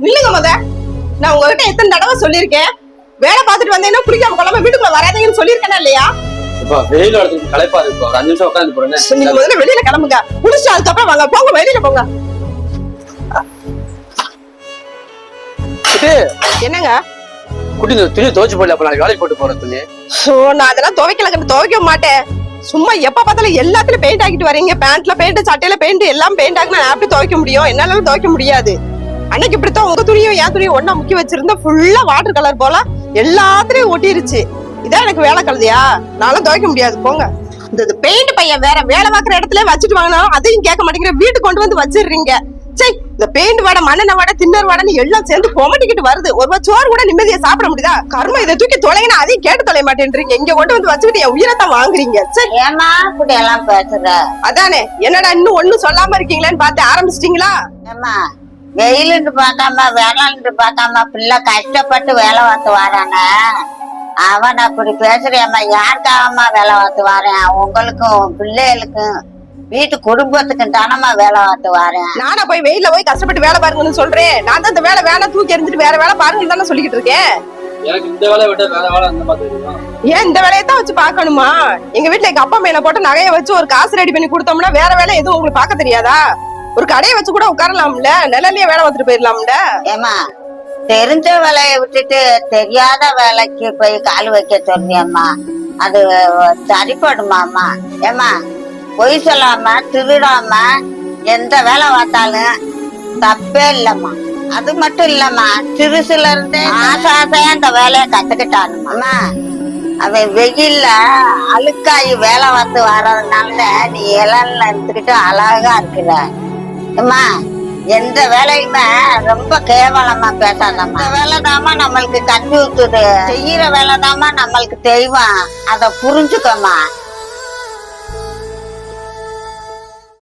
நில்லுங்க முத. நான் உங்ககிட்ட எத்தனை தடவை சொல்லியிருக்கேன், வேலை பார்த்துட்டு வந்தேன்னா குளிக்காம கொள்ளாம வீட்டுக்குள்ள வராதீங்கன்னு சொல்லியிருக்கேனா இல்லையா? இப்ப வெயில் வரதுக்கு களைப்பா இருக்கு, ஒரு 5 நிமிஷம் உட்காந்து போறேன். நீங்க முதல்ல வெளியில கிளம்புங்க, குளிச்சு அதுக்கப்புறம் வாங்க. போங்க வெளியில போங்க. என்னங்க குட்டி துணி துவைச்சு போடல, அப்ப நாளைக்கு வேலைக்கு போட்டு போறேன் துணி. நான் அதெல்லாம் துவைக்க மாட்டேன். சும்மா எப்ப பார்த்தாலும் எல்லாத்துலயும் பெயிண்ட் ஆகிட்டு வரீங்க. பேண்ட்ல பெயிண்ட், சட்டையில பெயிண்ட், எல்லாம் பெயிண்ட் ஆகினா நான் எப்படி துவைக்க முடியும்? என்னால துவைக்க முடியாது. அன்னைக்கு இப்படித்தான் உங்க துணியும் என் துணியும் ஒன்னா முக்கி வச்சிருந்தா ஃபுல்லா வாட்டர் கலர் போல எல்லாத்துலயும் ஒட்டிருச்சு. இதான் எனக்கு வேலை கழுதியா? நானும் துவைக்க முடியாது. போங்க. இந்த பெயிண்ட் பையன் வேற வேலை பார்க்குற இடத்துல வச்சுட்டு வாங்கினா அதையும் கேட்க மாட்டேங்கிற, வீட்டு கொண்டு வந்து வச்சிடுறீங்க. சரி, இந்த பெயிண்ட் வாடை, மண்ணெண்ண வாடை, தின்னர் வாடைன்னு எல்லாம் சேர்ந்து கொமட்டிக்கிட்டு வருது. ஒரு சோறு கூட நிம்மதியா சாப்பிட முடியுதா? கர்மம், இதை தூக்கி தொலைங்கன்னா அதையும் கேட்டு தொலை மாட்டேன்றீங்க. இங்க கொண்டு வந்து வச்சுக்கிட்டு என் உயிரத்தான் வாங்குறீங்க. சரி, ஏமா இப்படி எல்லாம் பேசுற? அதானே, என்னடா இன்னும் ஒண்ணும் சொல்லாம இருக்கீங்களேன்னு பார்த்து ஆரம்பிச்சிட்டீங்களா? ஏமா வெயிலுன்னு பார்க்காம வேலைன்னு பார்க்காம பிள்ளை கஷ்டப்பட்டு வேலை பார்த்து வரானே, அவன் அப்படி பேசுறியம்மா. யாருக்காகமா வேலை பார்த்து வரேன்? உங்களுக்கும் பிள்ளைகளுக்கும் வீட்டு குடும்பத்துக்கும் தானம்மா வேலை பார்த்து வரேன். நானா போய் வெயில போய் கஷ்டப்பட்டு வேலை பாருங்கன்னு சொல்றேன்? நான் தான் இந்த வேலை வேணா தூக்கி எறிஞ்சிட்டு வேற வேலை பாருங்கன்னு தானே சொல்லிக்கிட்டு இருக்கேன். எனக்கு இந்த வேலையை விட வேற வேலை அந்த மாதிரி இருக்கும். ஏன் இந்த வேலையை தான் வச்சு பாக்கணுமா? எங்க வீட்டுல எங்க அப்பா மேல போட்டு நகையை வச்சு ஒரு காசு ரெடி பண்ணி கொடுத்தோம்னா வேற வேலை எதுவும் உங்களுக்கு பார்க்க தெரியாதா? ஒரு கடையை வச்சு கூட உட்காரலாம்ல, நிழலையே வேலை பார்த்துட்டு போயிடலாம்ல. ஏமா தெரிஞ்ச வேலையை விட்டுட்டு தெரியாத வேலைக்கு போய் கால் வைக்க சொல்றியம்மா, அது சரிப்படுமாம்மா? ஏமா பொய் சொல்லாம திருடாம எந்த வேலை பார்த்தாலும் தப்பே இல்லம்மா. அது மட்டும் இல்லம்மா, சிறுசுல இருந்தே ஆசாசையா அந்த வேலையை கத்துக்கிட்டானுமா. அவன் வெயில்ல அழுக்காயி வேலை பார்த்து வர்றதுனால நீ இளன்ல இருந்துகிட்டு அழகா இருக்கிற. அம்மா எந்த வேலையுமே ரொம்ப கேவலமா பேசாதம்மா. இந்த வேலைதாம்மா நம்மளுக்கு கண்ணி ஊத்துது, செய்யற வேலைதாம்மா நம்மளுக்கு தெய்வம். அத புரிஞ்சுக்கம்மா.